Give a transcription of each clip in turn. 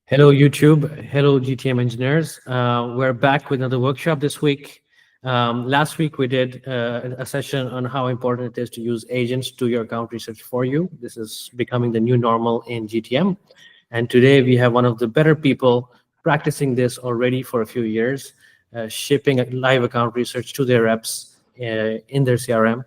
Hello, YouTube. Hello, GTM engineers. We're back with another workshop this week. Last week, we did a session on how important it is to use agents to do your account research for you. This is becoming the new normal in GTM. And today, we have one of the better people practicing this already for a few years, shipping live account research to their reps in their CRM.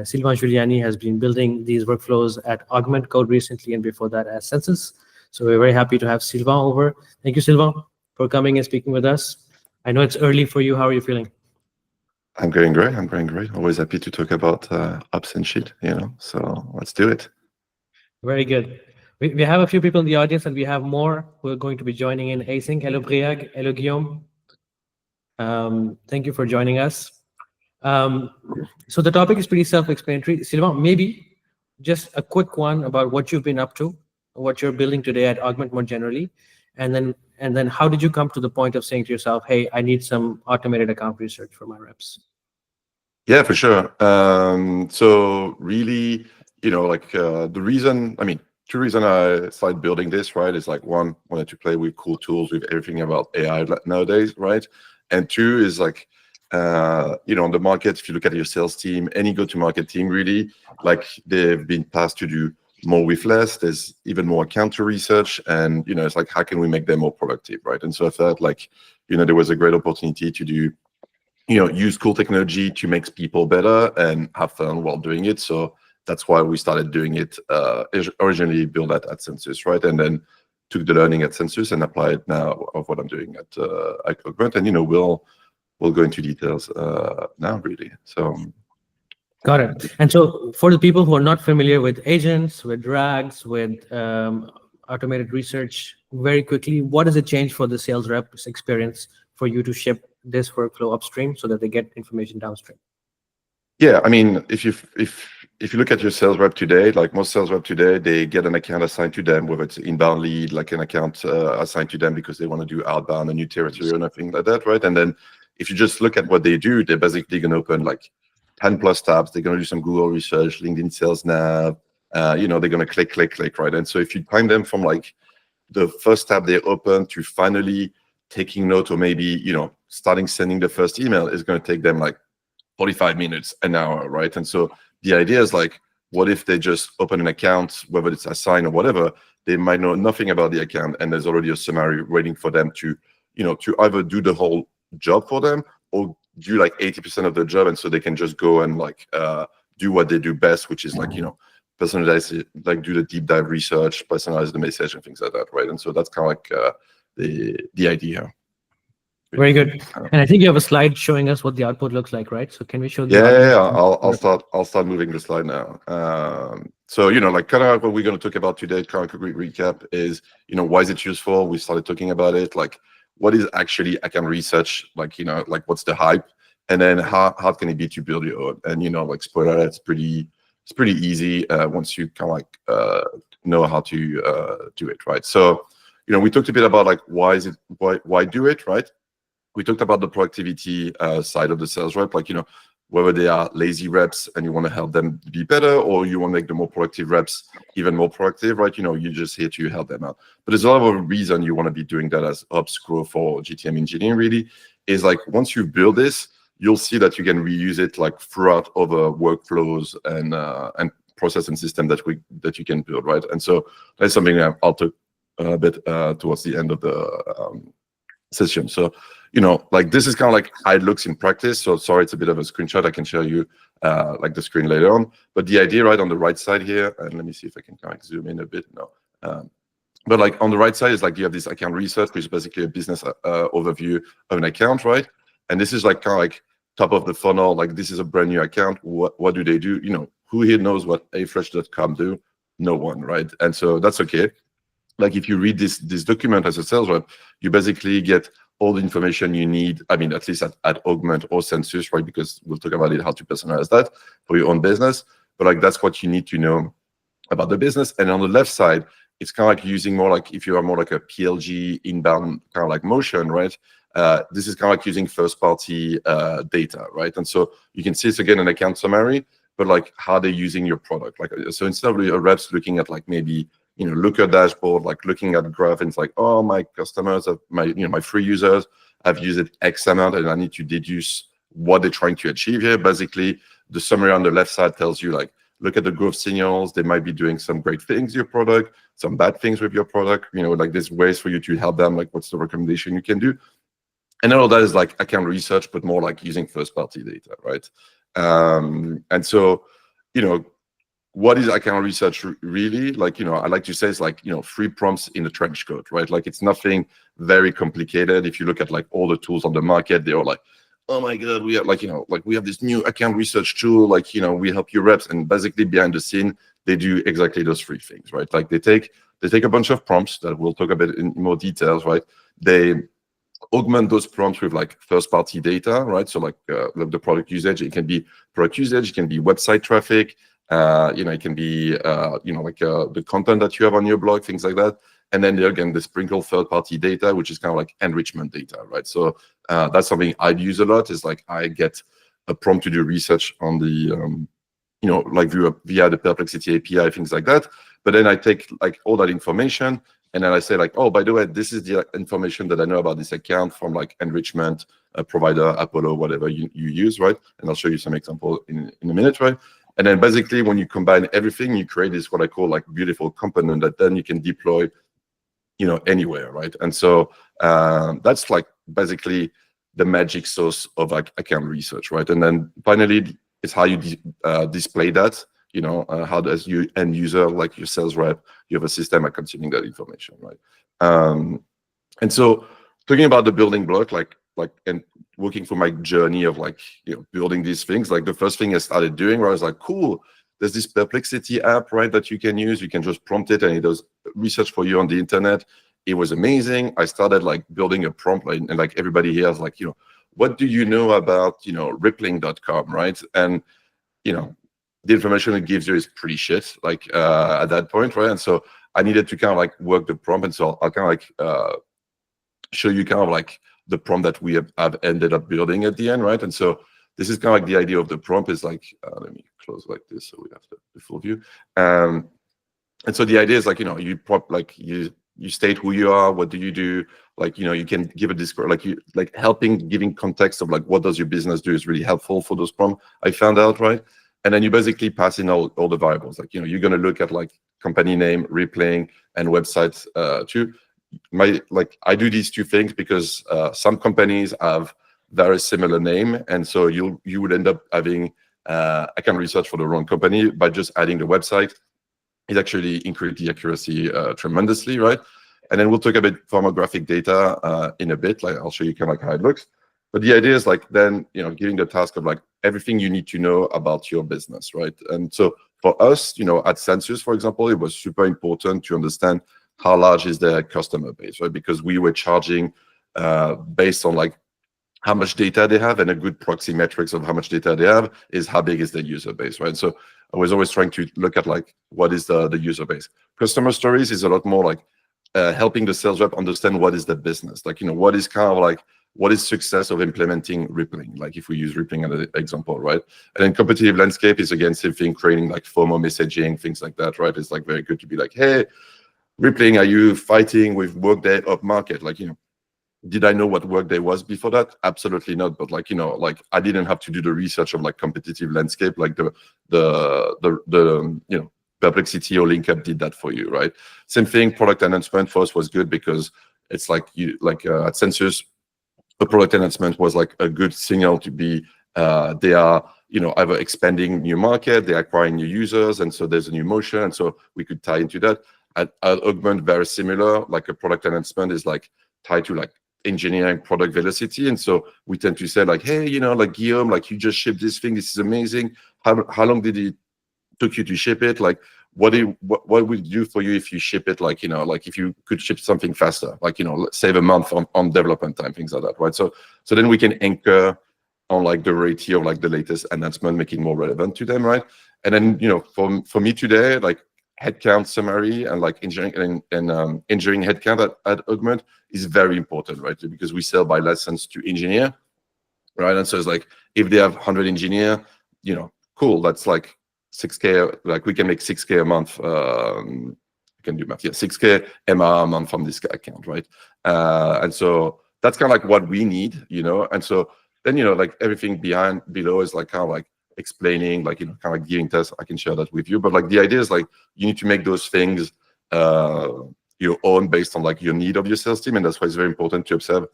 Sylvain Giuliani has been building these workflows at Augment Code recently, and before that at Census. So we're very happy to have Sylvain over. Thank you, Sylvain, for coming and speaking with us. I know it's early for you. How are you feeling? I'm going great. I'm going great. Always happy to talk about apps and shit, So let's do it. Very good. We have a few people in the audience, and we have more who are going to be joining in async. Hello, Briag. Hello, Guillaume. Thank you for joining us. So the topic is pretty self-explanatory. Sylvain, maybe just a quick one about what you've been up to, what you're building today at Augment more generally, and then how did you come to the point of saying to yourself, hey, I need some automated account research for my reps? Yeah, for sure. So really, the reason, two reasons I started building this, right, is like one, wanted to play with cool tools with everything about AI nowadays, right? And two is like, on the market, if you look at your sales team, any go-to-market team, really, like they've been tasked to do more with less. There's even more account to research, and it's like, how can we make them more productive, right? And so I felt like there was a great opportunity to do use cool technology to make people better and have fun while doing it. So that's why we started doing it. Originally built at Census, right? And then took the learning at Census and applied now of what I'm doing at Augment. And we'll go into details now, really. So got it. And so for the people who are not familiar with agents, with drags, with automated research, very quickly, what does it change for the sales rep's experience for you to ship this workflow upstream so that they get information downstream? Yeah, if you look at your sales rep today, like most sales rep today, they get an account assigned to them, whether it's inbound lead, like an account assigned to them because they want to do outbound, a new territory or nothing like that, right? And then if you just look at what they do, they're basically going to open like 10 plus tabs. They're going to do some Google research, LinkedIn sales nav, they're going to click, right? And so if you time them from like the first tab they open to finally taking note, or maybe, starting sending the first email, is going to take them like 45 minutes, an hour, right? And so the idea is like, what if they just open an account, whether it's assigned or whatever, they might know nothing about the account, and there's already a summary waiting for them to, to either do the whole job for them or do like 80% of the job, and so they can just go and like do what they do best, which is like, personalize it, like do the deep dive research, personalize the message and things like that, right? And so that's kind of like the idea. Very good. And I think you have a slide showing us what the output looks like, right? So can we show the Yeah. I'll start moving the slide now. So like kind of what we're going to talk about today, kind of a quick recap is why is it useful? We started talking about it, like what is actually account research, like like what's the hype, and then how can it be to build your own? And like spoiler, it's pretty easy once you kind of like know how to do it, right? So we talked a bit about like why do it, right? We talked about the productivity side of the sales rep, like whether they are lazy reps and you want to help them be better, or you want to make the more productive reps even more productive, right? You're just here to help them out. But there's a lot of reason you want to be doing that as ops growth for GTM engineering. Really, is like once you build this, you'll see that you can reuse it like throughout other workflows and process and system that you can build, right? And so that's something I'll talk a bit towards the end of the session. So like this is kind of like how it looks in practice. So sorry, it's a bit of a screenshot. I can show you like the screen later on. But the idea right on the right side here, and let me see if I can kind of zoom in a bit. No. But like on the right side is like you have this account research, which is basically a business overview of an account, right? And this is like kind of like top of the funnel. Like this is a brand new account. What do they do? Who here knows what afresh.com do? No one, right? And so that's okay. Like if you read this document as a sales rep, you basically get all the information you need. At least at Augment or Census, right? Because we'll talk about it, how to personalize that for your own business. But like that's what you need to know about the business. And on the left side, it's kind of like using more like if you are more like a PLG inbound kind of like motion, right? This is kind of like using first-party data, right? And so you can see it's again an account summary, but like how they're using your product. Like so instead of a reps looking at like maybe Looker dashboard, like looking at the graph, and it's like, oh, my customers, my free users have used it X amount, and I need to deduce what they're trying to achieve here. Basically, the summary on the left side tells you, like, look at the growth signals. They might be doing some great things with your product, some bad things with your product. Like, there's ways for you to help them. Like, what's the recommendation you can do? And all of that is like account research, but more like using first-party data, right? And so, what is account research really? Like, I like to say it's like, 3 prompts in a trench coat, right? Like, it's nothing very complicated. If you look at like all the tools on the market, they're all like, oh my God, we have like, we have this new account research tool, like, we help your reps. And basically behind the scene, they do exactly those 3 things, right? Like, they take a bunch of prompts that we'll talk about in more details, right? They augment those prompts with like first-party data, right? So like the product usage, it can be product usage, it can be website traffic, it can be the content that you have on your blog, things like that. And then again, the sprinkle third-party data, which is kind of like enrichment data, right? So that's something I use a lot. Is like I get a prompt to do research on the like via the Perplexity API, things like that. But then I take like all that information, and then I say like, oh, by the way, this is the information that I know about this account from like enrichment provider, Apollo, whatever you use, right? And I'll show you some example in a minute, right? And then basically when you combine everything, you create this what I call like beautiful component that then you can deploy, anywhere, right? And so that's like basically the magic sauce of like account research, right? And then finally, it's how you display that. How does you end user, like your sales rep, you have a system at consuming that information, right? And so talking about the building block, and working for my journey of like, building these things, like the first thing I started doing where I was like, cool, there's this Perplexity app, right, that you can use. You can just prompt it and it does research for you on the internet. It was amazing. I started like building a prompt, and like everybody here is like, what do you know about, rippling.com, right? And, the information it gives you is pretty shit, like at that point, right? And so I needed to kind of like work the prompt. And so I'll kind of like show you kind of like the prompt that we have ended up building at the end, right? And so this is kind of like the idea of the prompt is like, let me close like this so we have the full view. And so the idea is like, you prompt, like you state who you are, what do you do, like, you can give a description, like giving context of like what does your business do is really helpful for those prompts, I found out, right? And then you basically pass in all the variables, like, you're going to look at like company name, replaying, and websites too. I do these 2 things because some companies have very similar name, and so you would end up having account research for the wrong company. By just adding the website, it actually increased the accuracy tremendously, right? And then we'll talk about firmographic data in a bit. Like, I'll show you kind of like how it looks. But the idea is like then, giving the task of like everything you need to know about your business, right? And so for us, at Census, for example, it was super important to understand how large is their customer base, right? Because we were charging based on like how much data they have, and a good proxy metrics of how much data they have is how big is their user base, right? So I was always trying to look at like what is the user base. Customer stories is a lot more like helping the sales rep understand what is the business, like, what is kind of like what is success of implementing rippling, like if we use rippling as an example, right? And then competitive landscape is again same thing, creating like FOMO messaging, things like that, right? It's like very good to be like, hey, rippling, are you fighting with Workday up market? Like, did I know what Workday was before that? Absolutely not. But like, like I didn't have to do the research of like competitive landscape, like the Perplexity or LinkUp did that for you, right? Same thing, product announcement for us was good because it's like at Census, a product announcement was like a good signal to be they are either expanding new market, they're acquiring new users, and so there's a new motion, and so we could tie into that. At Augment, very similar, like a product announcement is like tied to like engineering product velocity, and so we tend to say like, hey, like Guillaume, like you just shipped this thing, this is amazing. How long did it took you to ship it? Like what would it do for you if you ship it, like like if you could ship something faster, like save a month on development time, things like that, right? So then we can anchor on like the rate of like the latest announcement, making more relevant to them, right? And then for me today, like headcount summary and like engineering and engineering headcount at Augment is very important, right? Because we sell by license to engineer, right? And so it's like if they have 100 engineer, cool, that's like 6K, like we can make 6K a month you can do math. Yeah, 6K MRR a month from this account, right? And so that's kind of like what we need, and so then, like everything below is like kind of like explaining, like, kind of like giving tests. I can share that with you, but like the idea is like you need to make those things your own based on like your need of your sales team. And that's why it's very important to observe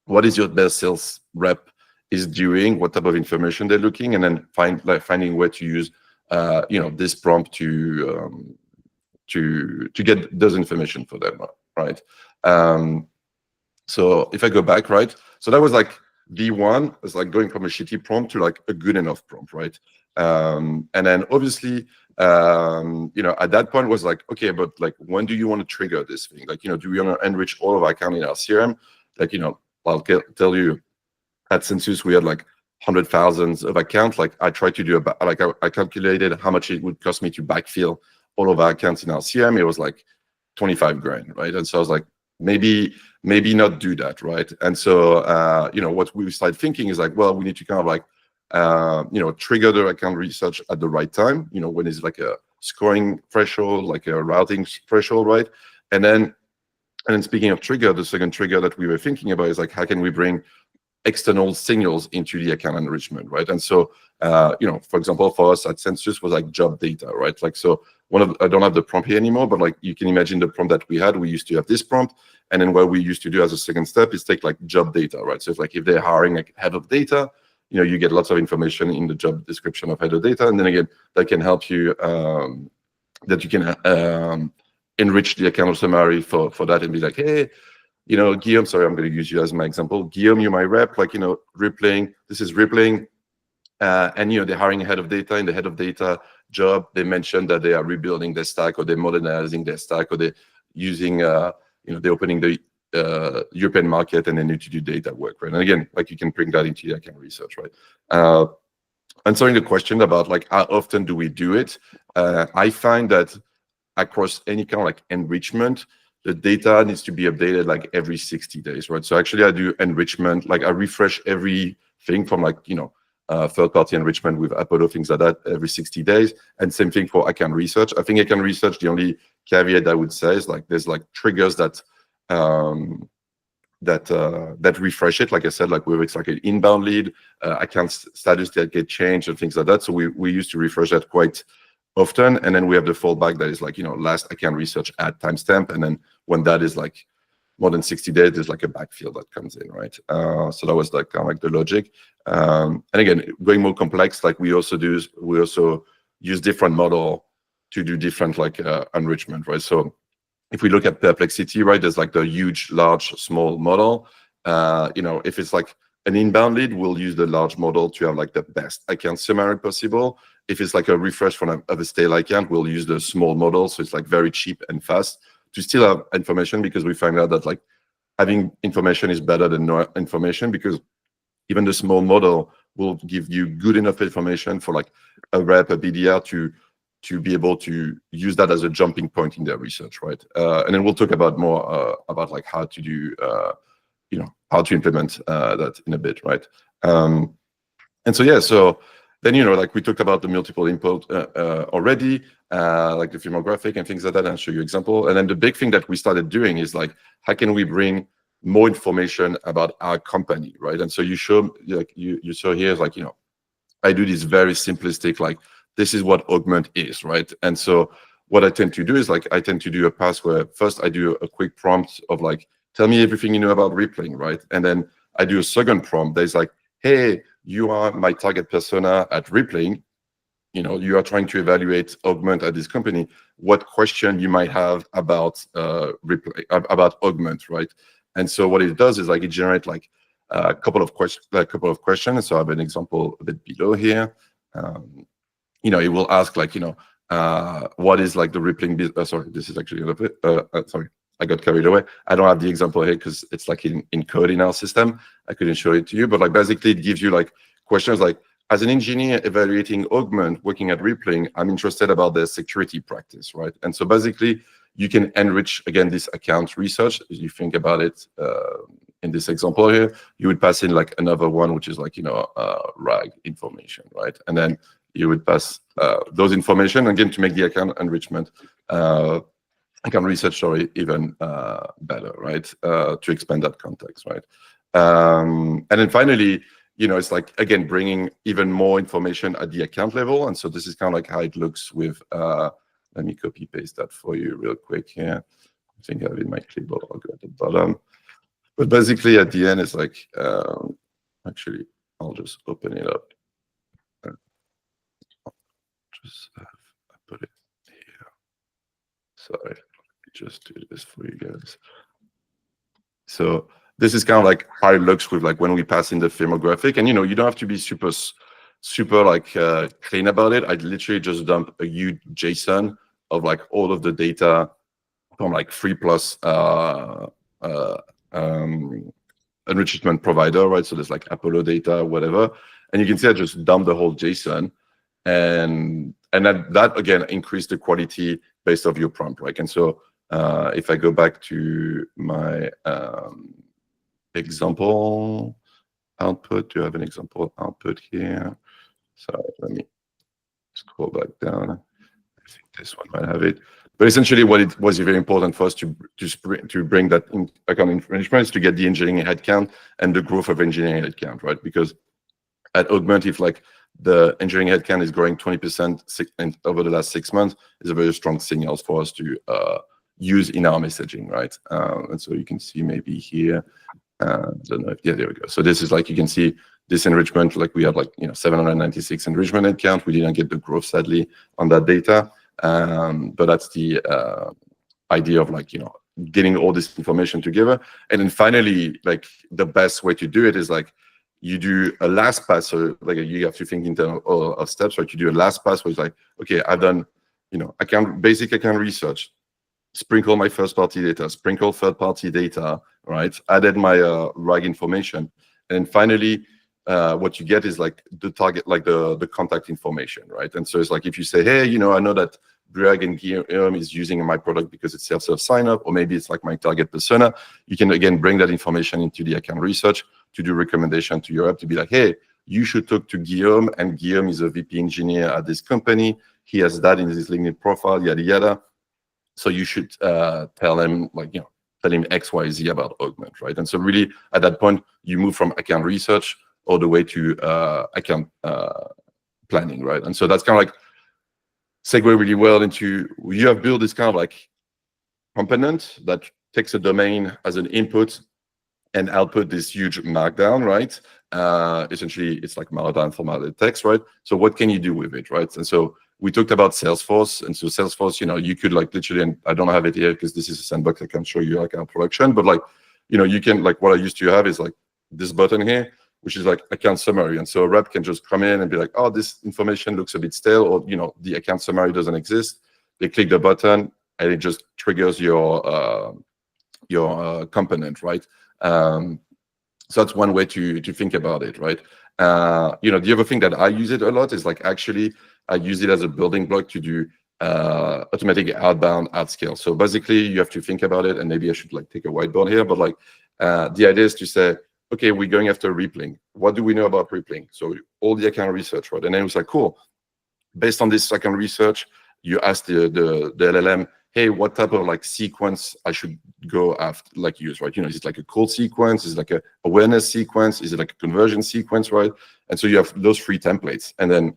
what is your best sales rep is doing, what type of information they're looking, and then finding where to use this prompt to get those information for them, right? So if I go back, right, so that was like V1 is like going from a shitty prompt to like a good enough prompt, right? And then obviously at that point was like, okay, but like when do you want to trigger this thing? Like, do we want to enrich all of our account in our CRM? Like, I'll tell you, at Census we had like 100,000 of accounts. Like I tried to do I calculated how much it would cost me to backfill all of our accounts in our CRM. It was like 25 grand, right? And so I was like, maybe not do that, right? And so what we started thinking is like, well, we need to kind of like trigger the account research at the right time, when it's like a scoring threshold, like a routing threshold, right? And then speaking of trigger, the second trigger that we were thinking about is like, how can we bring external signals into the account enrichment, right? And so for example, for us at Census was like job data, right? Like, so I don't have the prompt here anymore, but like you can imagine the prompt that we had. We used to have this prompt, and then what we used to do as a second step is take like job data, right? So it's like if they're hiring like head of data, you get lots of information in the job description of head of data, and then again that can help you enrich the account summary for that and be like, hey, Guillaume, sorry, I'm going to use you as my example. Guillaume, you're my rep, like, Rippling, this is Rippling. And, they're hiring a head of data. In the head of data job, they mentioned that they are rebuilding their stack, or they're modernizing their stack, or they're using, they're opening the European market, and they need to do data work, right? And again, like you can bring that into your account research, right? Answering the question about like, how often do we do it? I find that across any kind of like enrichment, the data needs to be updated like every 60 days, right? So actually I do enrichment, like I refresh everything from like, third-party enrichment with Apollo, things like that, every 60 days. And same thing for account research. I think account research, the only caveat I would say is like, there's like triggers that refresh it. Like I said, like whether it's like an inbound lead, account status that get changed and things like that. So we used to refresh that quite often, and then we have the fallback that is like, last account research at timestamp, and then when that is like more than 60 days, there's like a backfill that comes in, right? So that was like kind of like the logic. And again, going more complex, like we also use different model to do different like enrichment, right? So if we look at Perplexity, right, there's like the huge, large, small model. If it's like an inbound lead, we'll use the large model to have like the best account summary possible. If it's like a refresh from a stale account, we'll use the small model. So it's like very cheap and fast to still have information, because we find out that like having information is better than no information, because even the small model will give you good enough information for like a rep, a BDR to be able to use that as a jumping point in their research, right? And then we'll talk about more about like how to do, how to implement that in a bit, right? And so, yeah, so then, like we talked about the multiple input already, like the firmographic and things like that, and I'll show you example. And then the big thing that we started doing is like, how can we bring more information about our company, right? And so you saw here, like, I do this very simplistic, like, this is what Augment is, right? And so what I tend to do is like, I tend to do a pass where first I do a quick prompt of like, tell me everything you know about Rippling, right? And then I do a second prompt that is like, hey, you are my target persona at Rippling. You are trying to evaluate Augment at this company. What question you might have about Rippling, about Augment, right? And so what it does is like it generates like a couple of questions. So I have an example a bit below here. It will ask like, what is like the Rippling business? Sorry, this is actually a little bit. Sorry, I got carried away. I don't have the example here because it's like in code in our system. I couldn't show it to you, but like basically it gives you like questions like, as an engineer evaluating Augment working at Rippling, I'm interested about their security practice, right? And so basically you can enrich, again, this account research. As you think about it in this example here, you would pass in like another one, which is like, RAG information, right? And then you would pass those information, again, to make the account enrichment account research story even better, right? To expand that context, right? And then finally, it's like, again, bringing even more information at the account level. And so this is kind of like how it looks with, let me copy paste that for you real quick here. I think I have it in my clipboard, I'll go at the bottom. But basically at the end, it's like, actually, I'll just open it up. Just put it here. Sorry, let me just do this for you guys. So this is kind of like how it looks with like when we pass in the firmographic, and you don't have to be super like clean about it. I literally just dump a huge JSON of like all of the data from like 3+ enrichment provider, right? So there's like Apollo data, whatever, and you can see I just dump the whole JSON, and that again increased the quality based off your prompt, right? And so if I go back to my example output, do you have an example output here? So let me scroll back down. I think this one might have it. But essentially, what it was very important for us to bring that in account enrichment is to get the engineering headcount and the growth of engineering headcount, right? Because at Augment, if like the engineering headcount is growing 20% over the last 6 months, is a very strong signal for us to use in our messaging, right? And so you can see maybe here, I don't know if, yeah, there we go. So this is like, you can see this enrichment, like we have like, 796 enrichment headcount. We didn't get the growth, sadly, on that data. But that's the idea of like, getting all this information together. And then finally, like the best way to do it is like, you do a last pass. So like you have to think in terms of steps, right? You do a last pass where it's like, okay, I've done, basic account research, sprinkle my first-party data, sprinkle third-party data, right? Added my RAG information. And then finally, what you get is like the target, like the contact information, right? And so it's like, if you say, hey, I know that Briag and Guillaume is using my product because it's self-serve sign-up, or maybe it's like my target persona, you can, again, bring that information into the account research to do recommendation to your app to be like, hey, you should talk to Guillaume, and Guillaume is a VP engineer at this company. He has that in his LinkedIn profile, yada, yada. So you should tell him, like, tell him X, Y, Z about Augment, right? And so really, at that point, you move from account research all the way to account planning, right? And so that's kind of like segue really well into, you have built this kind of like component that takes a domain as an input and output this huge markdown, right? Essentially, it's like markdown formatted text, right? So what can you do with it, right? And so we talked about Salesforce, and so Salesforce, you could like literally, and I don't have it here because this is a sandbox, I can show you like our production, but like, you can, like what I used to have is like this button here, which is like account summary. And so a rep can just come in and be like, oh, this information looks a bit stale, or, the account summary doesn't exist. They click the button and it just triggers your component, right? So that's one way to think about it, right? The other thing that I use it a lot is like, actually, I use it as a building block to do automatic outbound at scale. So basically, you have to think about it, and maybe I should like take a whiteboard here, but like the idea is to say, okay, we're going after rippling. What do we know about rippling? So all the account research, right? And then it was like, cool. Based on this account research, you ask the LLM, hey, what type of like sequence I should go after, like use, right? Is it like a cold sequence? Is it like a awareness sequence? Is it like a conversion sequence, right? And so you have those 3 templates, and then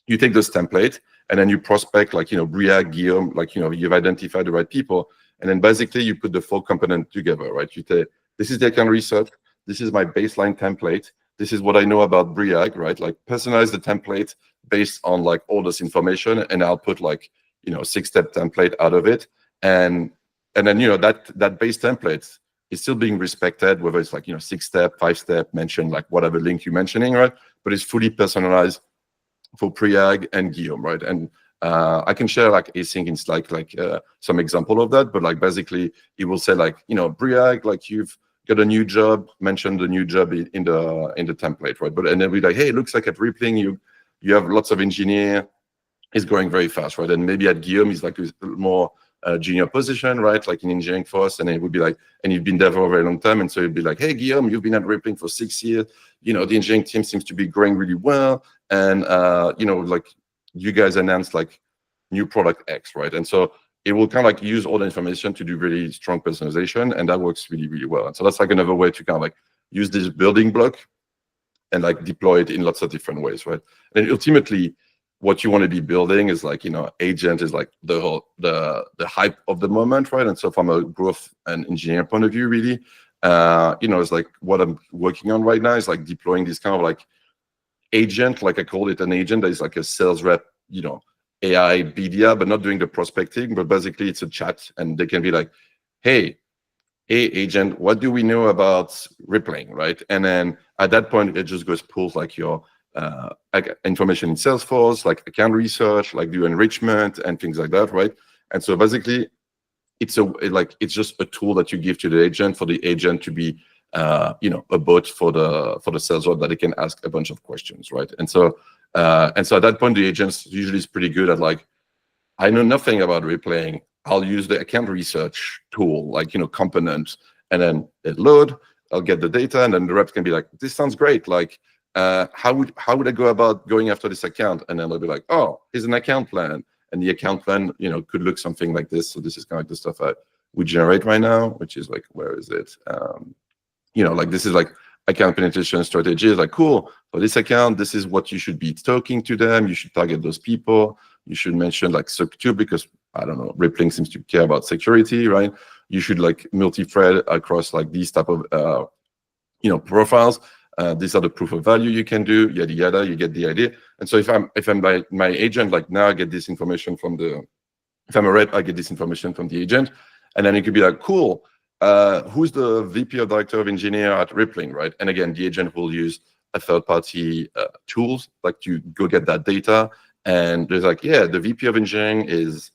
you take those templates, and then you prospect like, Briag, Guillaume, like, you've identified the right people, and then basically you put the 4 component together, right? You say, this is the account research, this is my baseline template, this is what I know about Briag, right? Like personalize the template based on like all this information, and I'll put like, 6-step template out of it. And then, that base template is still being respected, whether it's like, 6-step, 5-step, mention like whatever link you're mentioning, right? But it's fully personalized for Briag and Guillaume, right? And I can share like async in Slack, like some example of that, but like basically it will say like, Briag, like you've got a new job, mention the new job in the template, right? But and then we're like, hey, it looks like at Rippling you have lots of engineer, is growing very fast, right? And maybe at Guillaume is like a more junior position, right? Like in engineering for us, and it would be like, and you've been there for a very long time, and so it'd be like, hey, Guillaume, you've been at Rippling for 6 years. The engineering team seems to be growing really well, and like you guys announced like new product X, right? And so it will kind of like use all the information to do really strong personalization, and that works really, really well. And so that's like another way to kind of like use this building block and like deploy it in lots of different ways, right? And ultimately, what you want to be building is like, agent is like the hype of the moment, right? And so from a growth and engineering point of view, really, it's like what I'm working on right now is like deploying this kind of like agent, like I call it an agent that is like a sales rep, AI BDR, but not doing the prospecting, but basically it's a chat, and they can be like, hey agent, what do we know about replaying, right? And then at that point, it just goes pulls like your information in Salesforce, like account research, like do enrichment and things like that, right? And so basically, it's just a tool that you give to the agent for the agent to be, a bot for the sales rep that they can ask a bunch of questions, right? And so at that point, the agents usually is pretty good at like, I know nothing about replaying. I'll use the account research tool, like, component, and then it load, I'll get the data, and then the reps can be like, this sounds great. Like, how would I go about going after this account? And then they'll be like, oh, here's an account plan. And the account plan, could look something like this. So this is kind of like the stuff we generate right now, which is like, where is it? Like this is like account penetration strategy. Is like, cool, for this account, this is what you should be talking to them. You should target those people. You should mention like SOC 2 because, I don't know, Rippling seems to care about security, right? You should like multi-thread across like these type of, profiles. These are the proof of value you can do, yada, yada, you get the idea. And so if I'm my agent, like now I get this information if I'm a rep, I get this information from the agent. And then it could be like, cool, who's the VP or Director of Engineer at Rippling, right? And again, the agent will use a third-party tools, like to go get that data. And there's like, yeah, the VP of Engineering is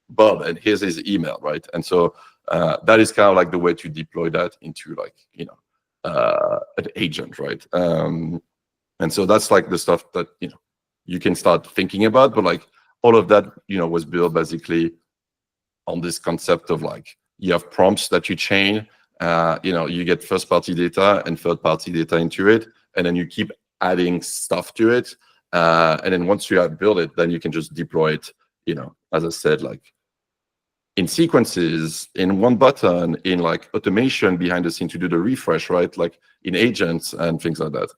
Bob, and here's his email, right? And so that is kind of like the way to deploy that into like, an agent, right? And so that's like the stuff that, you can start thinking about, but like all of that, was built basically on this concept of like, you have prompts that you chain, you get first-party data and third-party data into it, and then you keep adding stuff to it. And then once you have built it, then you can just deploy it, as I said, like in sequences, in one button, in like automation behind the scene to do the refresh, right? Like in agents and things like that.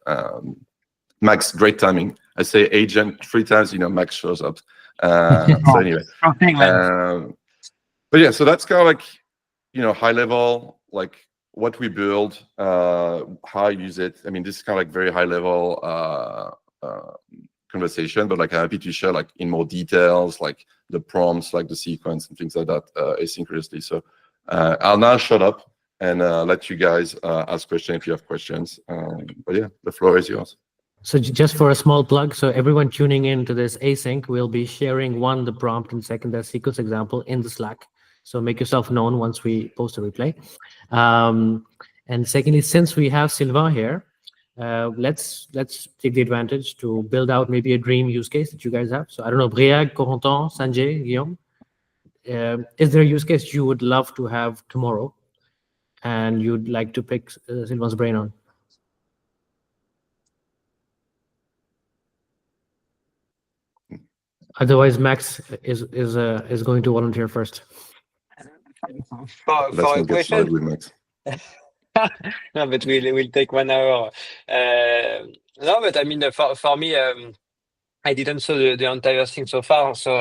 Max, great timing. I say agent 3 times, Max shows up. So anyway. But yeah, so that's kind of like, high level, like what we build, how I use it. I mean, this is kind of like very high level conversation, but like I'm happy to share like in more details, like the prompts, like the sequence and things like that asynchronously. So I'll now shut up and let you guys ask questions if you have questions. But yeah, the floor is yours. So just for a small plug, so everyone tuning in to this async, we'll be sharing the prompt, and second, the sequence example in the Slack. So make yourself known once we post a replay. And secondly, since we have Sylvain here, let's take the advantage to build out maybe a dream use case that you guys have. So I don't know, Briag, Corentin, Sanjay, Guillaume, is there a use case you would love to have tomorrow and you'd like to pick Sylvain's brain on? Otherwise, Max is going to volunteer first. For a question. With Max. No, but we'll take 1 hour. No, but I mean, for me, I didn't saw the entire thing so far, so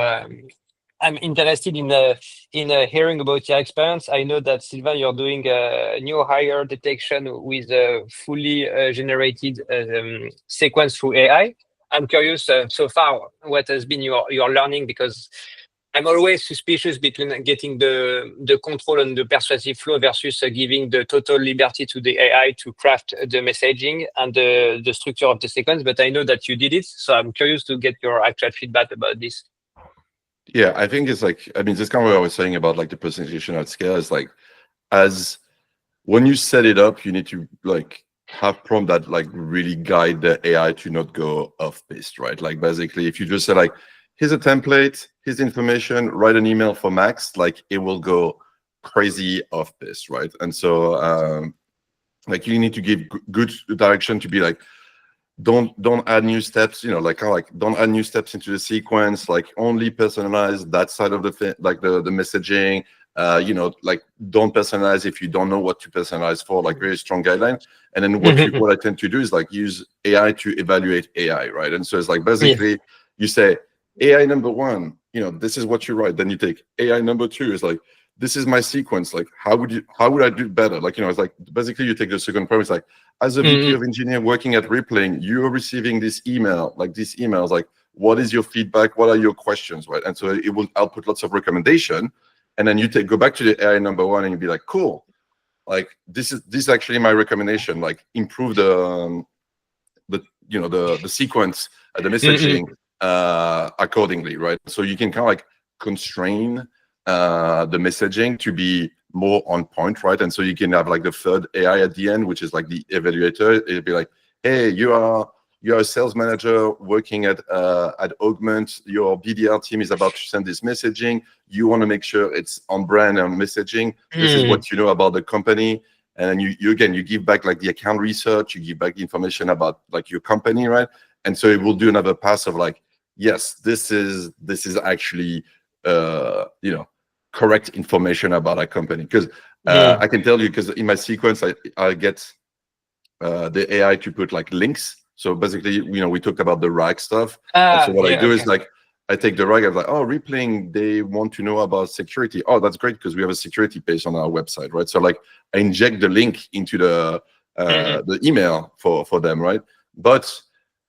I'm interested in hearing about your experience. I know that Sylvain, you're doing a new hire detection with a fully generated sequence through AI. I'm curious so far what has been your learning, because I'm always suspicious between getting the control and the persuasive flow versus giving the total liberty to the AI to craft the messaging and the structure of the sequence. But I know that you did it, so I'm curious to get your actual feedback about this. Yeah, I think it's like, I mean, this kind of what I was saying about like the personalization at scale is like, as when you set it up, you need to like have prompt that like really guide the AI to not go off piste, right? Like basically, if you just say like, here's a template, here's information, write an email for Max, like it will go crazy off piste, right? And so like you need to give good direction to be like, don't add new steps, like kind of like don't add new steps into the sequence, like only personalize that side of the like the messaging. Like don't personalize if you don't know what to personalize for, like very strong guideline. And then what I tend to do is like use AI to evaluate AI, right? And so it's like basically you say AI number one, this is what you write. Then you take AI number two, is like, this is my sequence. Like, how would I do better? Like, it's like basically you take the second premise, like, as a VP of engineer working at Rippling, you're receiving this email, like these emails, like, what is your feedback? What are your questions, right? And so it will output lots of recommendation. And then you go back to the AI number one and you'll be like, cool. Like, this is actually my recommendation. Like, improve the sequence, the messaging accordingly, right? So you can kind of like constrain the messaging to be more on point, right? And so you can have like the third AI at the end, which is like the evaluator. It'll be like, hey, you are a sales manager working at Augment. Your BDR team is about to send this messaging. You want to make sure it's on brand and messaging. This is what you know about the company. And then you give back like the account research, you give back information about like your company, right? And so it will do another pass of like, yes, this is actually correct information about our company. Because I can tell you, because in my sequence I get the AI to put like links. So basically, we talked about the RAG stuff. And so what I do is like, I take the RAG, I'm like, oh, Rippling, they want to know about security. Oh, that's great, because we have a security page on our website, right? So like, I inject the link into the email for them, right? But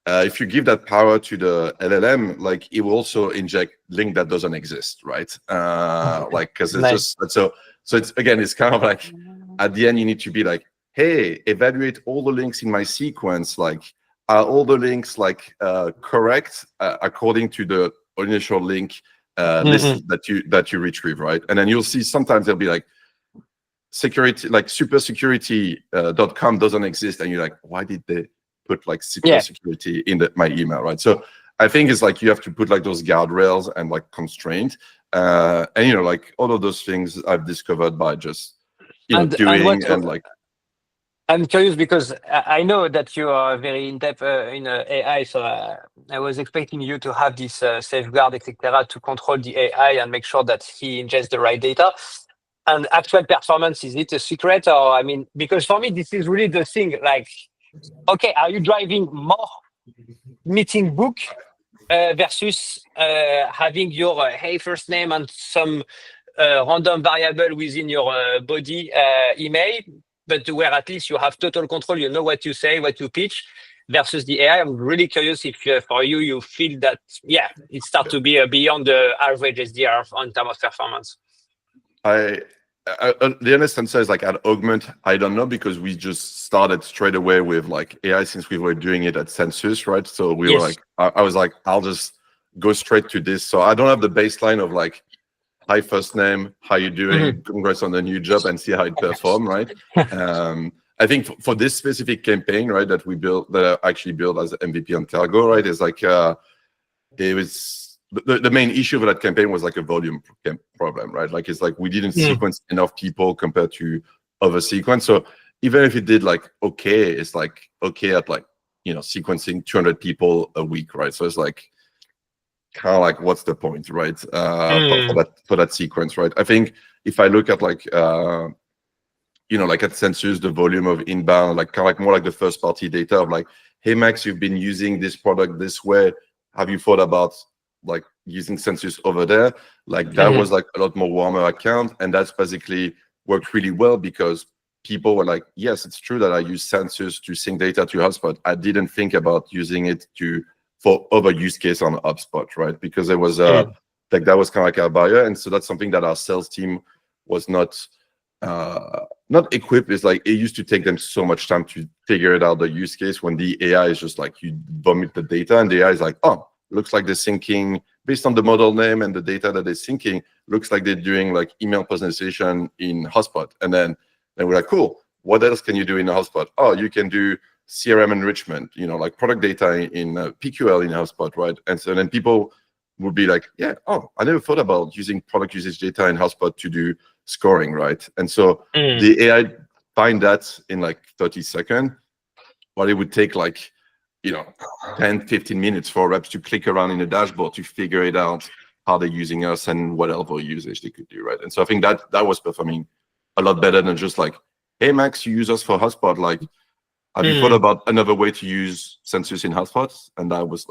if you give that power to the LLM, like it will also inject link that doesn't exist, right? Like, because it's just so it's, again, it's kind of like at the end you need to be like, hey, evaluate all the links in my sequence. Like, are all the links like correct according to the initial link list that you retrieve, right? And then you'll see sometimes they'll be like, security, like supersecurity.com doesn't exist, and you're like, why did they put like security in my email, right? So I think it's like you have to put like those guardrails and like constraint, and like all of those things I've discovered by just doing and like. I'm curious because I know that you are very in depth in AI, so I was expecting you to have this safeguard, etc., to control the AI and make sure that he ingests the right data. And actual performance, is it a secret? Or, I mean, because for me, this is really the thing. Like, okay, are you driving more meeting book versus having your hey first name and some random variable within your body email, but where at least you have total control, you know what you say, what you pitch, versus the AI? I'm really curious if for you feel that, it starts to be beyond the average SDR in terms of performance. The honest answer is like at Augment, I don't know, because we just started straight away with like AI since we were doing it at Census, right? So we were like, I was like, I'll just go straight to this. So I don't have the baseline of like, hi, first name, how you doing? Congrats on the new job, and see how it performed, right? I think for this specific campaign, right, that I actually built as MVP on Cargo, right, is like, it was, the main issue of that campaign was like a volume problem, right? Like, it's like we didn't sequence enough people compared to other sequence. So even if it did like okay, it's like okay at like sequencing 200 people a week, right? So it's like kind of like, what's the point, right? For that sequence, right? I think if I look at like like at Census, the volume of inbound, like kind of like more like the first party data of like, hey Max, you've been using this product this way. Have you thought about like using Census over there? Like that was like a lot more warmer account, and that's basically worked really well because people were like, yes, it's true that I use Census to sync data to HubSpot. I didn't think about using it for other use case on HubSpot, right? Because it was like that was kind of like a barrier, and so that's something that our sales team was not equipped. It's like it used to take them so much time to figure it out, the use case, when the AI is just like you vomit the data and the AI is like, oh, looks like they're syncing based on the model name and the data that they're syncing, looks like they're doing like email personalization in HubSpot. And then we're like, cool, what else can you do in HubSpot? Oh, you can do CRM enrichment, like product data in PQL in HubSpot, right? And so then people would be like, yeah, oh, I never thought about using product usage data in HubSpot to do scoring, right? And so the AI find that in like 30 seconds, while it would take like 10, 15 minutes for reps to click around in the dashboard to figure it out, how they're using us and what other usage they could do, right? And so I think that was performing a lot better than just like, hey, Max, you use us for hotspot. Like, have you thought about another way to use Census in hotspots? And that was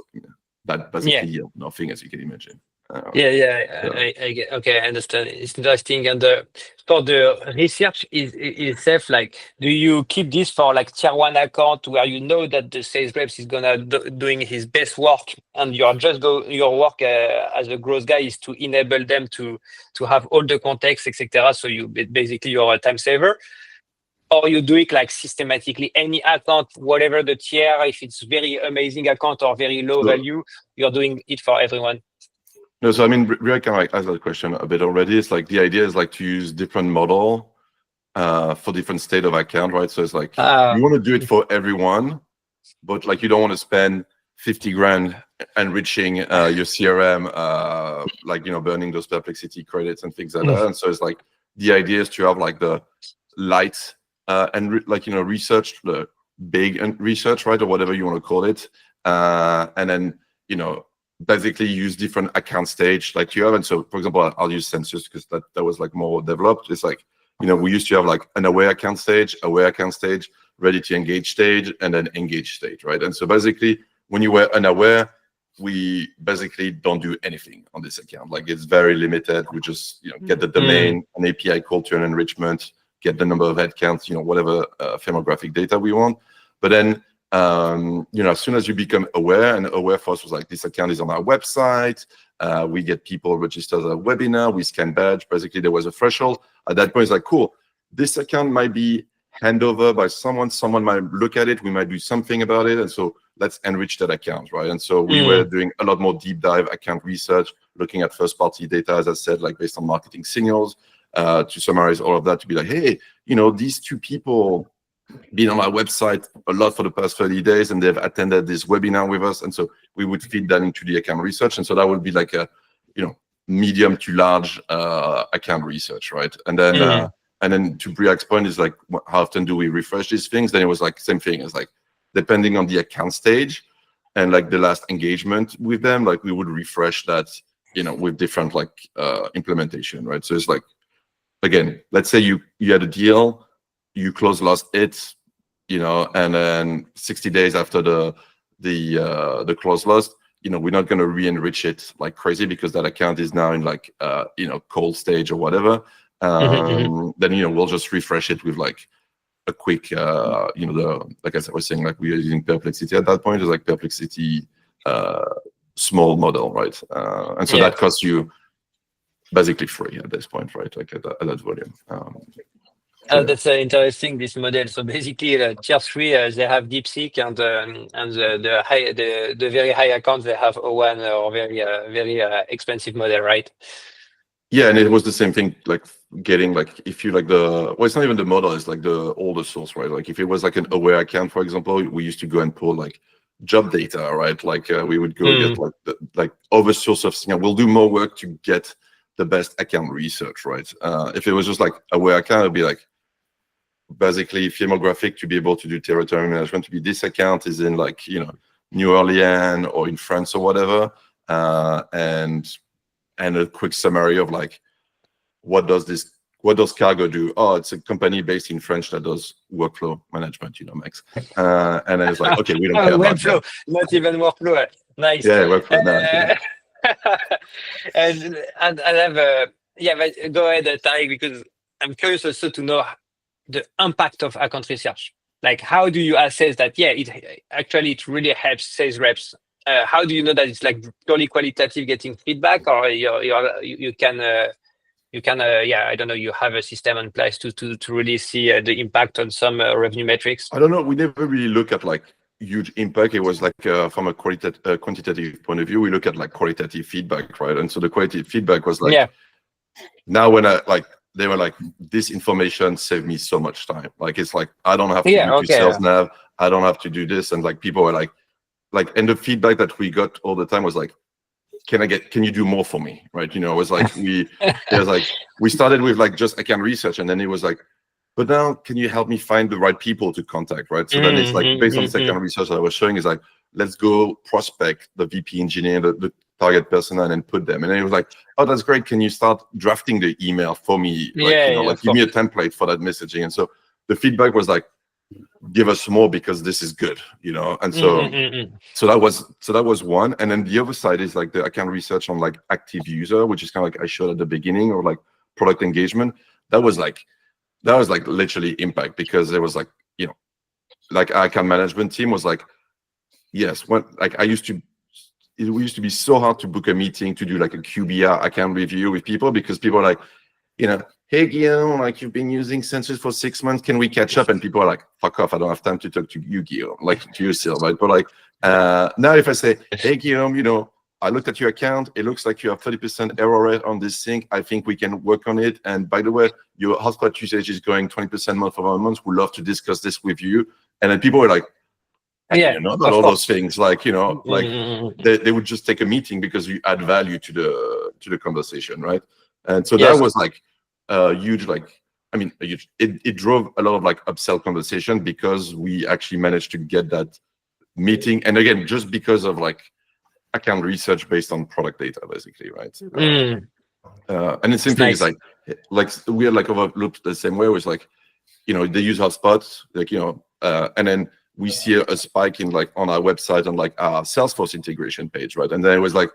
that basically yielded nothing, as you can imagine. I get, okay, I understand. It's interesting. And for the research itself, like, do you keep this for like tier one account where you know that the sales reps is gonna doing his best work, and you're just your work as a growth guy is to enable them to have all the context, etc. So you basically you're a time saver. Or you do it like systematically, any account, whatever the tier, if it's very amazing account or very low value, you're doing it for everyone. No, so I mean, Rick kind of like asked that question a bit already. It's like the idea is like to use different model for different state of account, right? So it's like you want to do it for everyone, but like you don't want to spend 50 grand enriching your CRM, like burning those Perplexity credits and things like that. And so it's like the idea is to have like the light and research, the big and research, right, or whatever you want to call it, and then basically use different account stage like you have. And so, for example, I'll use Census because that was like more developed. It's like we used to have like an aware account stage, ready to engage stage, and then engage stage, right? And so basically, when you were unaware, we basically don't do anything on this account. Like it's very limited. We just get the domain, an API call to an enrichment, get the number of headcounts, whatever firmographic data we want. But then, as soon as you become aware, and aware for us was like, this account is on our website, we get people registered at a webinar, we scan badge. Basically, there was a threshold. At that point, it's like, cool, this account might be handed over by someone might look at it, we might do something about it, and so let's enrich that account, right? And so we were doing a lot more deep dive account research, looking at first-party data, as I said, like based on marketing signals, to summarize all of that, to be like, hey, these two people been on our website a lot for the past 30 days, and they've attended this webinar with us. And so we would feed that into the account research. And so that would be like a, medium to large account research, right? And then to Briac's point is like, how often do we refresh these things? Then it was like same thing as like, depending on the account stage and like the last engagement with them, like we would refresh that, with different like implementation, right? So it's like, again, let's say you had a deal, you close last it, and then 60 days after the close lost, we're not going to re-enrich it like crazy because that account is now in like cold stage or whatever. Then we'll just refresh it with like a quick like I was saying, like we are using Perplexity at that point. It's like Perplexity small model, right? And so that costs you basically free at this point, right? Like at that volume. That's interesting, this model. So basically, tier 3, they have DeepSeek, and the very high accounts, they have O1 or very expensive model, right? Yeah, and it was the same thing, like getting like, if you like it's not even the model, it's like all the source, right? Like if it was like an aware account, for example, we used to go and pull like job data, right? Like we would go get like other source of, we'll do more work to get the best account research, right? If it was just like aware account, it'd be like, basically firmographic to be able to do territory management, to be this account is in like New Orleans or in France or whatever, and a quick summary of like what does Cargo do? Oh, it's a company based in France that does workflow management, Max. And then it's like, okay, we don't care about workflow, not even workflow. Nice. Yeah, workflow. And I have but go ahead, Tarek, because I'm curious also to know the impact of account research. Like, how do you assess that? Yeah, it really helps sales reps. How do you know that it's like purely qualitative, getting feedback, or you can I don't know, you have a system in place to really see the impact on some revenue metrics? I don't know. We never really look at like huge impact. It was like from a quantitative point of view, we look at like qualitative feedback, right? And so the qualitative feedback was like, now when they were like, this information saved me so much time. Like, it's like, I don't have to do sales nav. I don't have to do this. And like, people were like, and the feedback that we got all the time was like, can you do more for me? Right. It was like, we started with like just account research. And then it was like, but now can you help me find the right people to contact? Right. So then it's like, based on the account research that I was showing, is like, let's go prospect the VP engineer, the target persona, and then put them. And then he was like, oh, that's great. Can you start drafting the email for me? Like, Yeah, give me a template for that messaging. And so the feedback was like, give us more because this is good, And so, so that was one. And then the other side is like the account research on like active user, which is kind of like I showed at the beginning, or like product engagement. That was like literally impact, because there was like, like our account management team was like, yes, when like it used to be so hard to book a meeting to do like a QBR account review with people, because people are like, hey Guillaume, like you've been using Sensors for 6 months, can we catch up? And people are like, fuck off, I don't have time to talk to you, Guillaume, like to you still, right? But like now if I say, hey Guillaume, I looked at your account, it looks like you have 30% error rate on this thing, I think we can work on it. And by the way, your hotspot usage is going 20% month over month, we'd love to discuss this with you. And then people were like, about all those things, like they would just take a meeting because you add value to the conversation, right? And so that was like a huge, it drove a lot of like upsell conversation, because we actually managed to get that meeting. And again, just because of like account research based on product data, basically, right? And the same thing is like we are like overlooked the same way. It was like, they use hotspots, like and then we see a spike in like on our website on like our Salesforce integration page, right? And then it was like,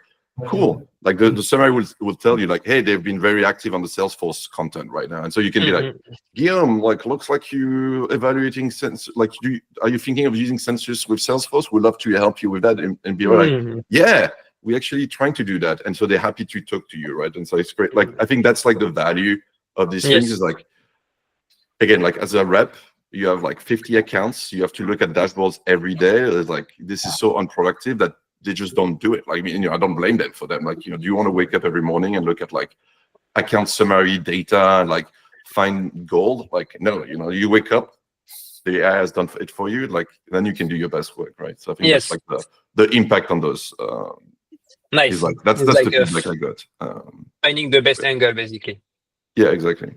cool, like the summary will tell you like, hey, they've been very active on the Salesforce content right now. And so you can be like, Guillaume, like looks like you evaluating like are you thinking of using Sensors with Salesforce? We'd love to help you with that. And be like, yeah, we're actually trying to do that. And so they're happy to talk to you, right? And so it's great. Like I think that's like the value of these things is like, again, like as a rep, you have like 50 accounts. You have to look at dashboards every day. It's like, this is so unproductive that they just don't do it. Like, I mean, I don't blame them for them. Like, do you want to wake up every morning and look at like account summary data and like find gold? Like, no, you wake up, the AI has done it for you. Like, then you can do your best work, right? So I think that's like the impact on those. Nice. Is like, that's like the feedback I got. Finding the best angle, basically. Yeah, exactly.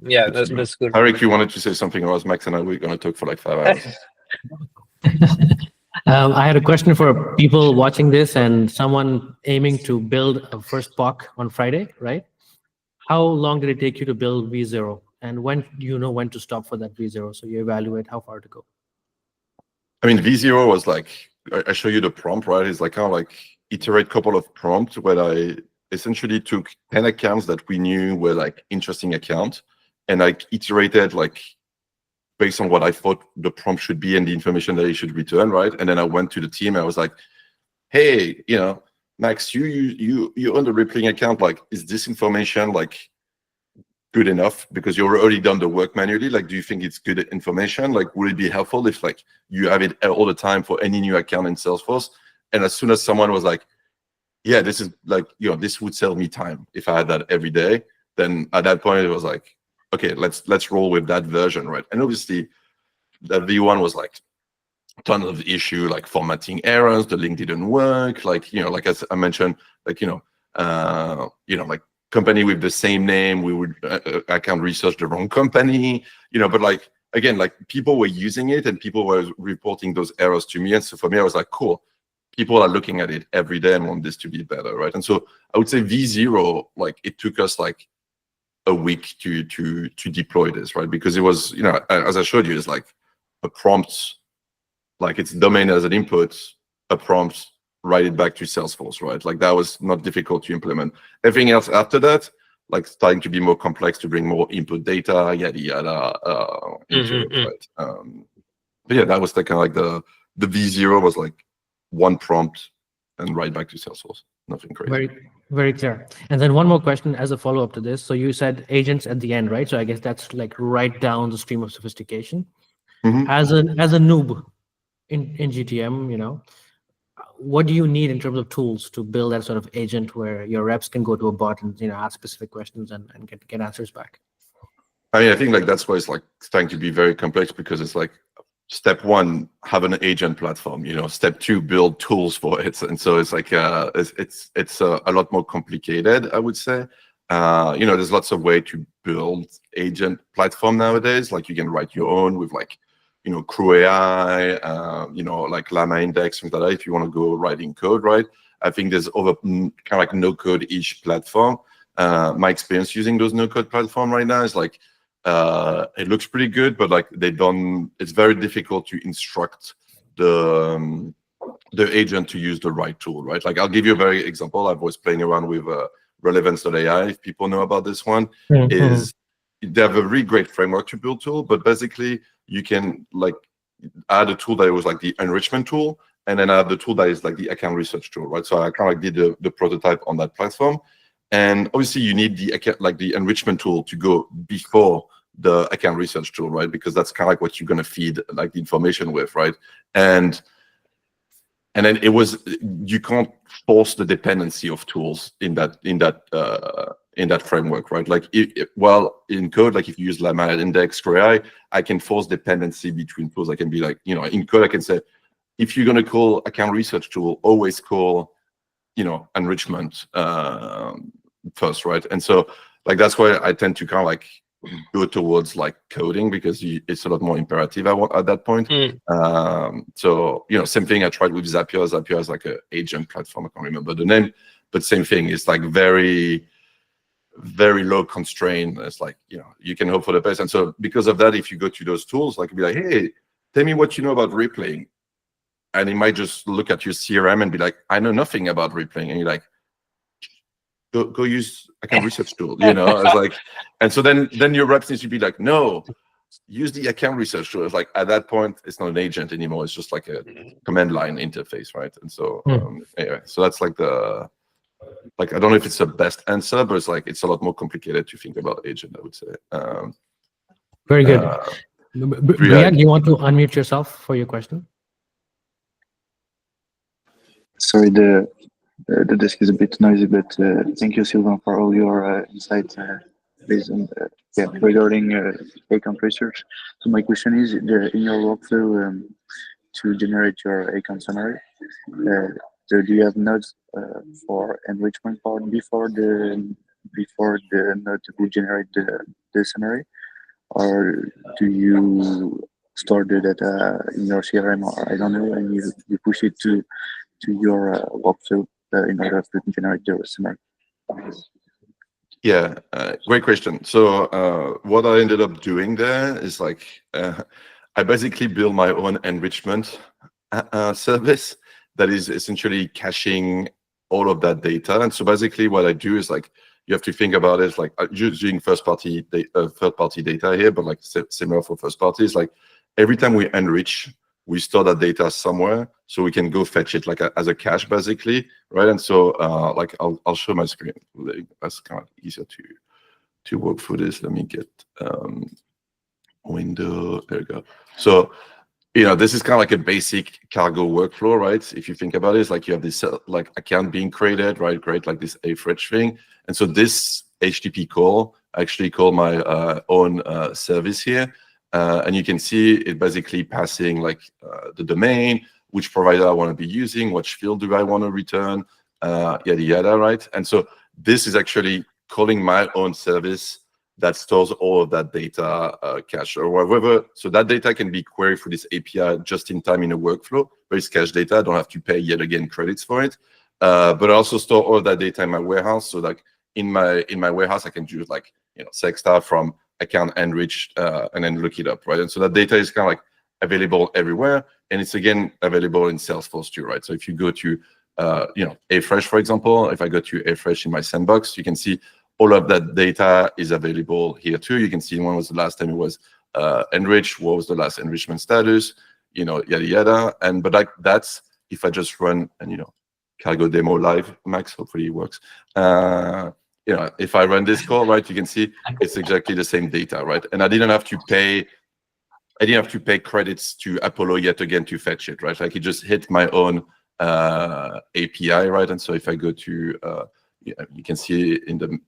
Yeah, that's good. Eric, you wanted to say something, or else Max and I were going to talk for like 5 hours. I had a question for people watching this and someone aiming to build a first POC on Friday, right? How long did it take you to build V0? And when do you know when to stop for that V0? So you evaluate how far to go. I mean, V0 was like, I show you the prompt, right? It's like kind of like iterate couple of prompts where I essentially took 10 accounts that we knew were like interesting accounts, and I iterated like based on what I thought the prompt should be and the information that it should return, right? And then I went to the team and I was like, hey, Max, you own the Rippling account. Like, is this information like good enough? Because you've already done the work manually. Like, do you think it's good information? Like, would it be helpful if like you have it all the time for any new account in Salesforce? And as soon as someone was like, yeah, this is like, this would save me time if I had that every day, then at that point it was like, okay, let's roll with that version, right? And obviously that V1 was like a ton of issue, like formatting errors, the link didn't work, like, like as I mentioned, like, like company with the same name, we would account research the wrong company, but like, again, like people were using it and people were reporting those errors to me. And so for me, I was like, cool, people are looking at it every day and want this to be better, right? And so I would say V0, like it took us like a week to deploy this, right? Because it was, as I showed you, it's like a prompt, like it's domain as an input, a prompt, write it back to Salesforce, right? Like that was not difficult to implement. Everything else after that, like starting to be more complex to bring more input data, yada yada, into it, right? But yeah, that was the kind of like the V0 was like one prompt and write back to Salesforce. Nothing crazy. Very, very clear. And then one more question as a follow-up to this. So you said agents at the end, right? So I guess that's like right down the stream of sophistication. As a noob in GTM, what do you need in terms of tools to build that sort of agent where your reps can go to a bot and ask specific questions and get answers back? I mean, I think like that's why it's like starting to be very complex, because it's like step one, have an agent platform. Step two, build tools for it. And so it's like it's a lot more complicated, I would say. There's lots of way to build agent platform nowadays. Like you can write your own with like Crew AI, like Llama Index, things like that. If you want to go writing code, right? I think there's other kind of like no-code-ish platform. My experience using those no-code platform right now is like it looks pretty good, but like it's very difficult to instruct the agent to use the right tool, right? Like I'll give you a very example. I was playing around with relevance.ai. If people know about this one, is they have a really great framework to build tool, but basically you can like add a tool that was like the enrichment tool, and then add the tool that is like the account research tool, right? So I kind of like did the prototype on that platform, and obviously you need the enrichment tool to go before the account research tool, right? Because that's kind of like what you're gonna feed like the information with, right? And then you can't force the dependency of tools in that framework, right? Like in code, like if you use Llama Index, Crew AI, I can force dependency between tools. I can be like, in code, I can say, if you're gonna call account research tool, always call, enrichment first, right? And so like that's why I tend to kind of like go towards like coding, because it's a lot more imperative at that point. So same thing I tried with Zapier. Zapier is like an agent platform. I can't remember the name, but same thing. It's like very, very low constraint. It's like you can hope for the best. And so because of that, if you go to those tools, like be like, hey, tell me what you know about replaying, and he might just look at your CRM and be like, I know nothing about replaying, and you're like, go use account research tool, It's like, and so then your reps needs to be like, no, use the account research tool. It's like at that point, it's not an agent anymore. It's just like a command line interface, right? And so anyway, so that's like I don't know if it's the best answer, but it's a lot more complicated to think about agent, I would say. Very good. Brian, you want to unmute yourself for your question? Sorry, the desk is a bit noisy, but thank you, Sylvain, for all your insights based on regarding account research. So my question is, in your workflow to generate your account summary, so do you have nodes for enrichment part before the node will generate the summary, or do you store the data in your CRM, or I don't know, and you push it to your workflow in order to generate the summary? Yeah, great question. So what I ended up doing there is like I basically built my own enrichment service that is essentially caching all of that data. And so basically what I do is like, you have to think about it like using third-party data here, but like similar for first parties. Like every time we enrich, we store that data somewhere, so we can go fetch it like as a cache, basically, right? And so like I'll show my screen. That's kind of easier to work through this. Let me get window. There we go. So this is kind of like a basic cargo workflow, right? If you think about it, it's like you have this like account being created, right? Great, like this afresh thing. And so this HTTP call, I actually call my own service here. And you can see it basically passing like the domain, which provider I want to be using, which field do I want to return, yada, yada, right? And so this is actually calling my own service that stores all of that data cache or whatever. So that data can be queried through this API just in time in a workflow, but it's cache data. I don't have to pay yet again credits for it. But I also store all of that data in my warehouse. So like in my warehouse, I can do like, select star from account enriched and then look it up, right? And so that data is kind of like available everywhere. And it's again available in Salesforce too, right? So if you go to, Afresh, for example, if I go to Afresh in my sandbox, you can see all of that data is available here too. You can see when was the last time it was enriched, what was the last enrichment status, yada, yada. But like that's if I just run and, cargo demo live, Max, hopefully it works. If I run this call, right, you can see it's exactly the same data, right? And I didn't have to pay credits to Apollo yet again to fetch it, right? Like it just hit my own API, right? And so if I go to, you can see in the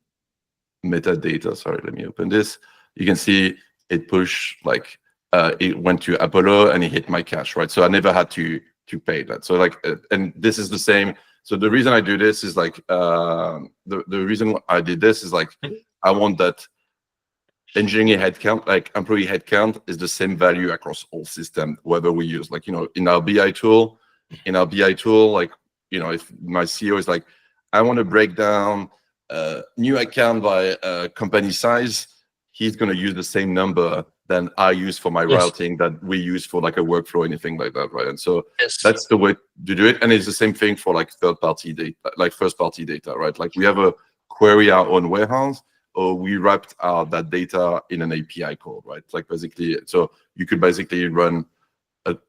metadata, sorry, let me open this. You can see it pushed like, it went to Apollo and it hit my cache, right? So I never had to pay that. So like, and this is the same. So the reason I do this is like, the reason I did this is like, I want that engineering headcount, like employee headcount, is the same value across all systems, whether we use, like, in our BI tool, like, if my CEO is like, I want to break down new account by company size, he's going to use the same number than I use for my routing that we use for like a workflow, anything like that, right? And so that's the way to do it. And it's the same thing for like third-party data, like first-party data, right? Like we have a query our own warehouse, or we wrapped that data in an API call, right? Like basically, so you could basically run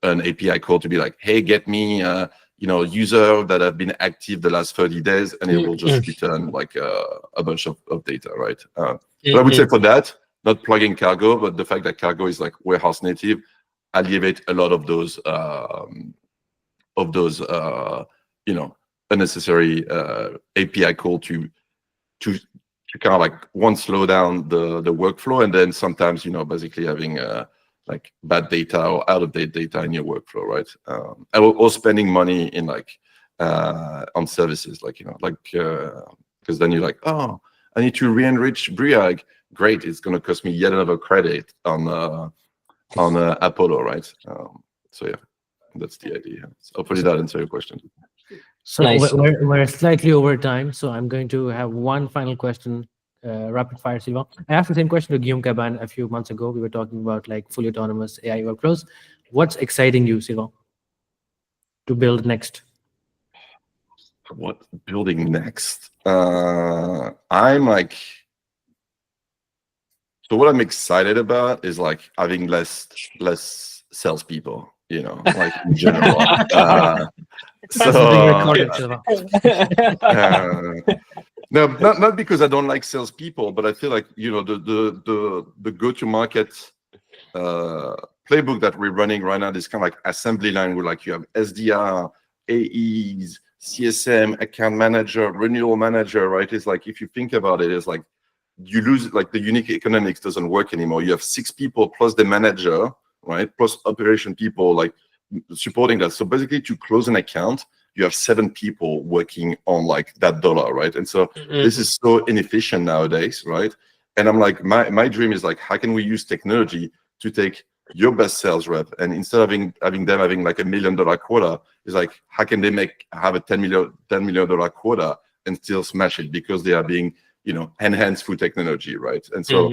an API call to be like, hey, get me user that have been active the last 30 days, and it will just return like a bunch of data, right? But I would say for that, not plugging Cargo, but the fact that Cargo is like warehouse native, alleviate a lot of those unnecessary API call to kind of like slow down the workflow, and then sometimes basically having like bad data or out of date data in your workflow, right? Or spending money in like on services, like because then you're like, oh, I need to re-enrich Briag. Great, it's going to cost me yet another credit on Apollo, right? So yeah, that's the idea. So hopefully that answers your question. So we're slightly over time, so I'm going to have one final question, rapid fire, Sylvain. I asked the same question to Guillaume Caban a few months ago. We were talking about like fully autonomous AI workflows. What's exciting you, Sylvain, to build next? What building next? I'm like, so what I'm excited about is like having less salespeople, like in general. No, not because I don't like salespeople, but I feel like the go-to-market playbook that we're running right now is kind of like assembly line, where like you have SDR, AEs, CSM, account manager, renewal manager, right? It's like, if you think about it, it's like you lose, like the unique economics doesn't work anymore. You have 6 people plus the manager, right? Plus operation people like supporting that. So basically, to close an account, you have 7 people working on like that dollar, right? And so this is so inefficient nowadays, right? And I'm like, my dream is like, how can we use technology to take your best sales rep, and instead of having them having like $1 million quota, is like, how can they have a $10 million quota and still smash it because they are being enhanced through technology, right? And so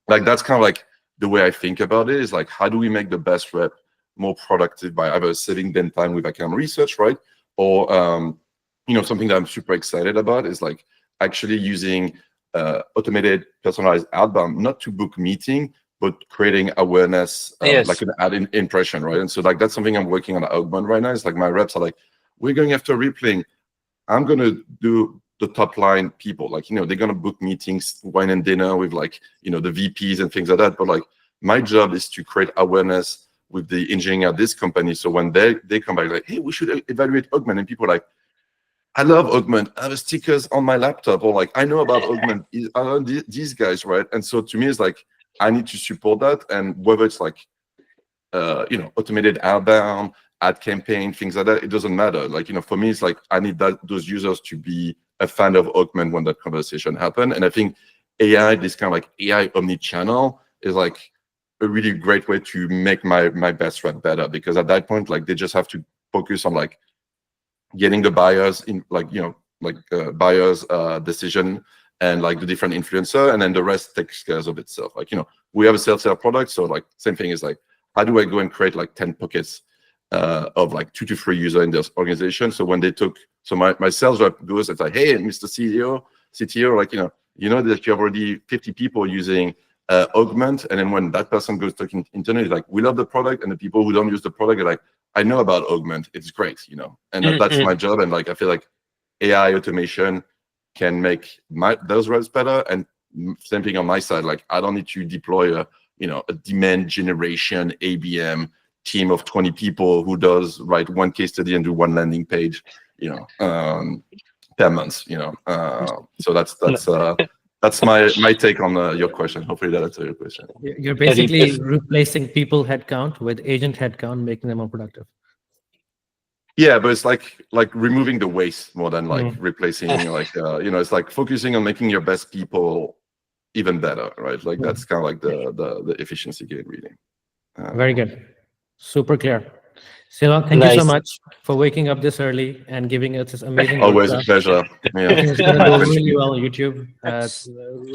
like that's kind of like the way I think about it, is like, how do we make the best rep more productive by either saving them time with account research, right? Or something that I'm super excited about is like actually using automated personalized outbound, not to book meeting, but creating awareness, like an ad impression, right? And so like that's something I'm working on at Augment right now. It's like my reps are like, we're going after replaying. I'm going to do the top line people, like, they're going to book meetings, wine and dinner with like, the VPs and things like that. But like my job is to create awareness with the engineering at this company. So when they come back like, hey, we should evaluate Augment, and people are like, I love Augment. I have stickers on my laptop, or like, I know about Augment. I know these guys, right? And so to me, it's like, I need to support that. And whether it's like, automated outbound, ad campaign, things like that, it doesn't matter. Like, for me, it's like, I need those users to be a fan of Augment when that conversation happens. And I think AI, this kind of like AI omni-channel, is like a really great way to make my best rep better, because at that point, like, they just have to focus on like getting the buyers in, like, buyers decision, and like the different influencer, and then the rest takes care of itself. Like, we have a self-serve product, so like same thing is like, how do I go and create like 10 pockets of like 2 to 3 users in this organization? So when they took, so my sales rep goes and like, hey, Mr. CTO, like, that you have already 50 people using Augment, and then when that person goes talking internally, like, we love the product, and the people who don't use the product are like, I know about Augment, it's great, and that's my job. And like, I feel like AI automation can make those reps better. And same thing on my side, like, I don't need to deploy a demand generation ABM team of 20 people who does write 1 case study and do 1 landing page, per month, so that's my take on your question. Hopefully that answers your question. You're basically replacing people headcount with agent headcount, making them more productive. Yeah, but it's like removing the waste more than like replacing, like, it's like focusing on making your best people even better, right? Like that's kind of like the efficiency gain, really. Very good. Super clear. Sylvain, thank you so Nice. much for waking up this early and giving us this amazing Always a workshop. pleasure. I Yeah. think it's going to go really well on YouTube.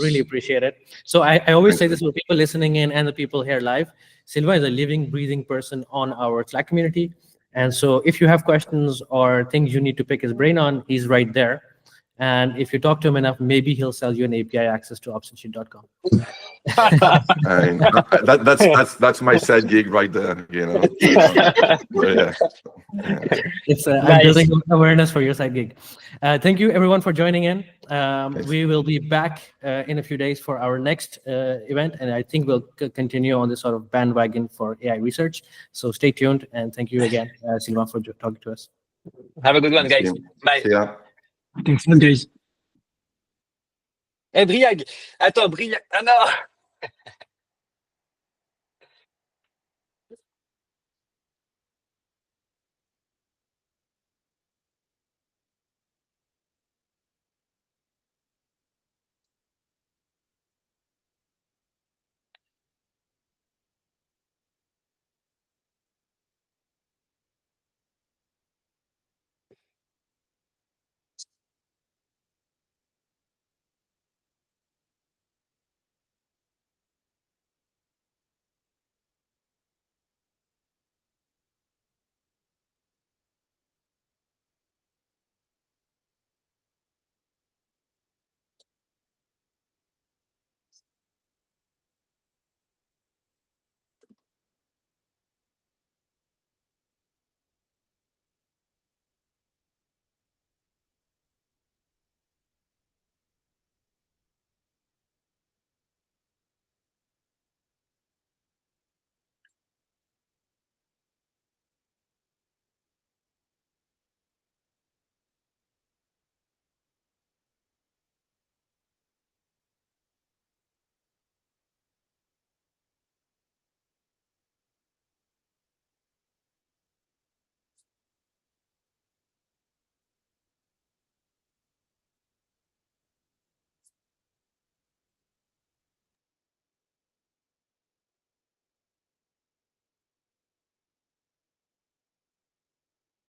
Really appreciate it. So I always say this for people listening in and the people here live. Sylvain is a living, breathing person on our Slack community. And so if you have questions or things you need to pick his brain on, he's right there. And if you talk to him enough, maybe he'll sell you an API access to optionsheet.com. And that's my side gig right there, you know. But yeah. It's I'm Nice. building awareness for your side gig. Thank you everyone for joining in. We will be back in a few days for our next event, and I think we'll continue on this sort of bandwagon for AI research. So stay tuned, and thank you again, Sylvain, for talking to us. Have a good one, guys. Bye. See ya. Thanks, guys. Briag. Attends, Briag. Ah non.